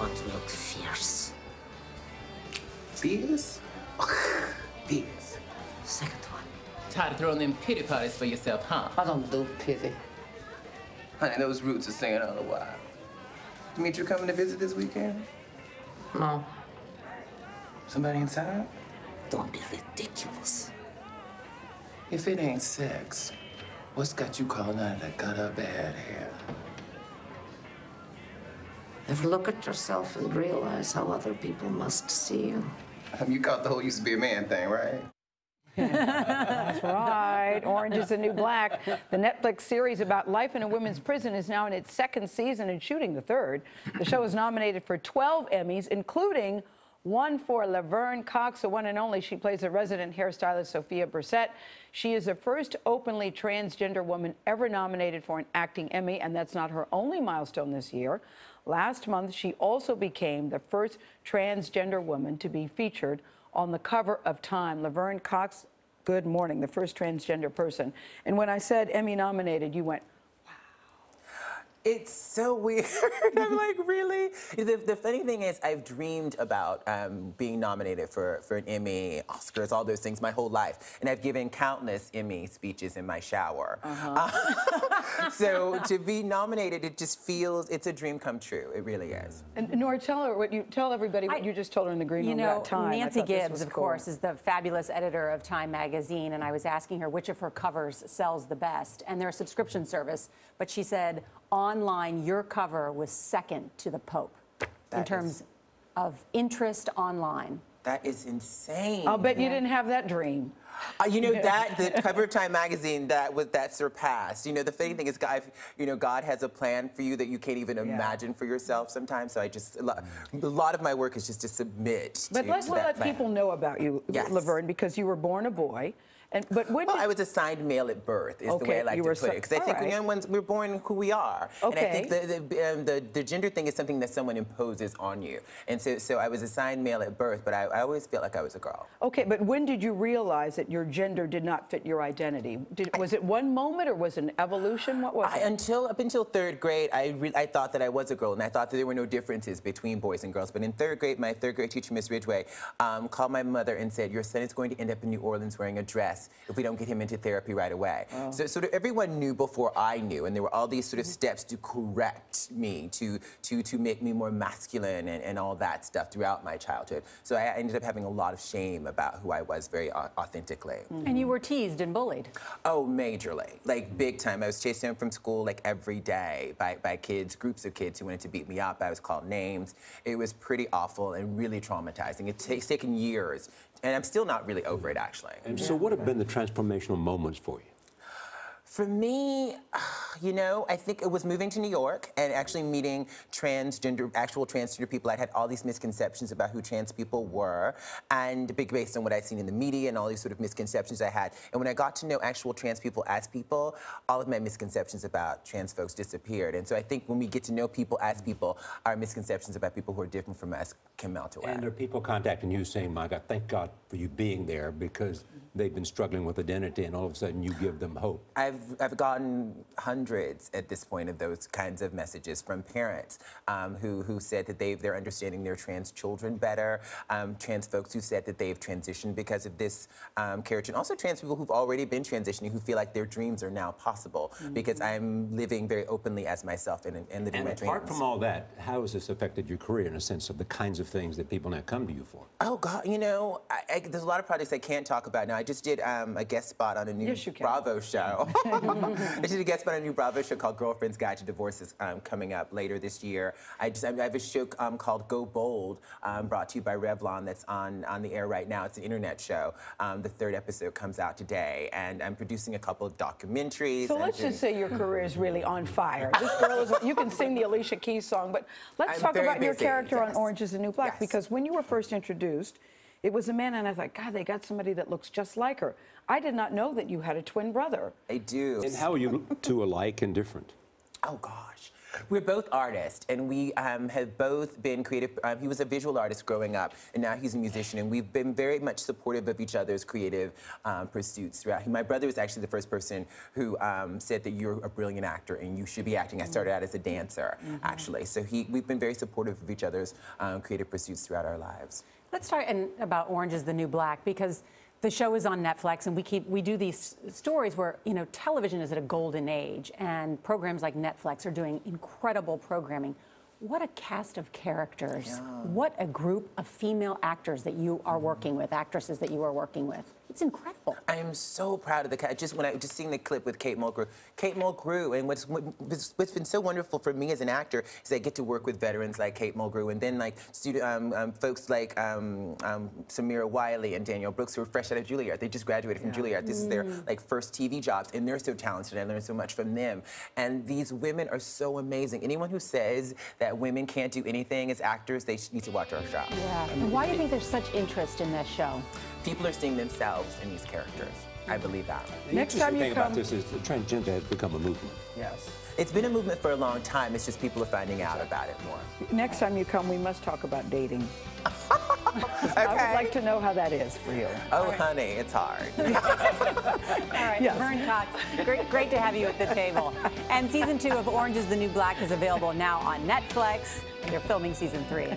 want to look fierce. Fierce? Fierce. Second one. Tired of throwing them pity parties for yourself, huh? I don't do pity. Honey, those roots are singing all the while. Demetri coming to visit this weekend? No. Somebody inside? Don't be ridiculous. If it ain't sex, what's got you calling out that got her bad hair? Ever look at yourself and realize how other people must see you? You caught the whole used to be a man thing, right? That's right. Orange is the New Black. The Netflix series about life in a women's prison is now in its second season and shooting the third. The show is nominated for 12 Emmys, including one for Laverne Cox, the one and only. She plays a resident hairstylist, Sophia Brissett. She is the first openly transgender woman ever nominated for an acting Emmy, and that's not her only milestone this year. Last month, she also became the first transgender woman to be featured on the cover of Time. Laverne Cox, good morning, the first transgender person. And when I said Emmy nominated, you went, it's so weird. I'm like, really? The funny thing is, I've dreamed about being nominated for an Emmy, Oscars, all those things my whole life. And I've given countless Emmy speeches in my shower. So to be nominated, it just feels, it's a dream come true. It really is. and Nora, tell everybody what you just told her in the green room about Time. Nancy Gibbs, of course, is the fabulous editor of Time magazine, and I was asking her which of her covers sells the best, and they're a subscription service, but she said, online, your cover was second to the Pope in terms of interest online. That is insane. I'll bet you didn't have that dream. You know, the cover of Time magazine, that surpassed. You know, the funny thing is, God has a plan for you that you can't even imagine for yourself sometimes. So a lot of my work is just to submit. But let's let people know about you, Yes. Laverne, because you were born a boy. Well, I was assigned male at birth, is the way I like to put it. Because I think young ones, we're born who we are. And I think the gender thing is something that someone imposes on you. And so I was assigned male at birth, but I always felt like I was a girl. Okay, but when did you realize that your gender did not fit your identity? Was it one moment or was it an evolution? What was it? Up until third grade, I thought that I was a girl, and I thought that there were no differences between boys and girls. But in third grade, my third grade teacher, Miss Ridgway, called my mother and said, your son is going to end up in New Orleans wearing a dress if we don't get him into therapy right away. So sort of everyone knew before I knew, and there were all these sort of steps to correct me, to make me more masculine and all that stuff throughout my childhood. So I ended up having a lot of shame about who I was very authentically. And you were teased and bullied. Oh, majorly, like big time. I was chased home from school like every day by kids, groups of kids who wanted to beat me up. I was called names. It was pretty awful and really traumatizing. It's taken years, and I'm still not really over it, actually. And so what have been the transformational moments for you? For me, you know, I think it was moving to New York and actually meeting actual transgender people. I'd had all these misconceptions about who trans people were, and based on what I'd seen in the media and all these sort of misconceptions I had. And when I got to know actual trans people as people, all of my misconceptions about trans folks disappeared. And so I think when we get to know people as people, our misconceptions about people who are different from us can melt away. And are people contacting you saying, my God, thank God for you being there, because they've been struggling with identity, and all of a sudden you give them hope? I've gotten hundreds at this point of those kinds of messages from parents who said that they're understanding their trans children better, trans folks who said that they've transitioned because of this character, and also trans people who've already been transitioning who feel like their dreams are now possible because I'm living very openly as myself and living my dreams. And apart from all that, how has this affected your career in a sense of the kinds of things that people now come to you for? Oh, God, you know, there's a lot of projects I can't talk about now. I just did a guest spot on a new Bravo show. I did a guest spot on a new Bravo show called Girlfriend's Guide to Divorce is coming up later this year. I have a show called Go Bold, brought to you by Revlon, that's on the air right now. It's an internet show. The third episode comes out today, and I'm producing a couple of documentaries. So let's just say your career is really on fire. This girl is, you can sing the Alicia Keys song, but let's talk about your character on Orange is the New Black, because when you were first introduced, it was a man, and I thought, God, they got somebody that looks just like her. I did not know that you had a twin brother. I do. And how are you two alike and different? Oh, gosh. We're both artists, and we have both been creative. He was a visual artist growing up, and now he's a musician, and we've been very much supportive of each other's creative pursuits throughout. My brother was actually the first person who said that you're a brilliant actor and you should be acting. I started out as a dancer, actually. So we've been very supportive of each other's creative pursuits throughout our lives. Let's talk about Orange is the New Black, because the show is on Netflix, and we do these stories where, you know, television is at a golden age, and programs like Netflix are doing incredible programming. What a cast of characters. Yeah. What a group of female actors that you are working with, actresses that you are working with. It's incredible. I am so proud of the cast. Just seeing the clip with Kate Mulgrew. Kate Mulgrew, and what's been so wonderful for me as an actor is I get to work with veterans like Kate Mulgrew, and then like folks like Samira Wiley and Danielle Brooks, who are fresh out of Juilliard. They just graduated from Juilliard. This is their like first TV jobs, and they're so talented. I learned so much from them. And these women are so amazing. Anyone who says that women can't do anything as actors, they need to watch our show. Yeah. And why do you think there's such interest in this show? People are seeing themselves in these characters. I believe that. The interesting thing about this is that transgender has become a movement. Yes. It's been a movement for a long time. It's just people are finding out about it more. Next time you come, we must talk about dating. Okay. I would like to know how that is for you. Oh, honey, it's hard. All right, yes. Laverne Cox, great to have you at the table. And season 2 of Orange is the New Black is available now on Netflix. They're filming season 3.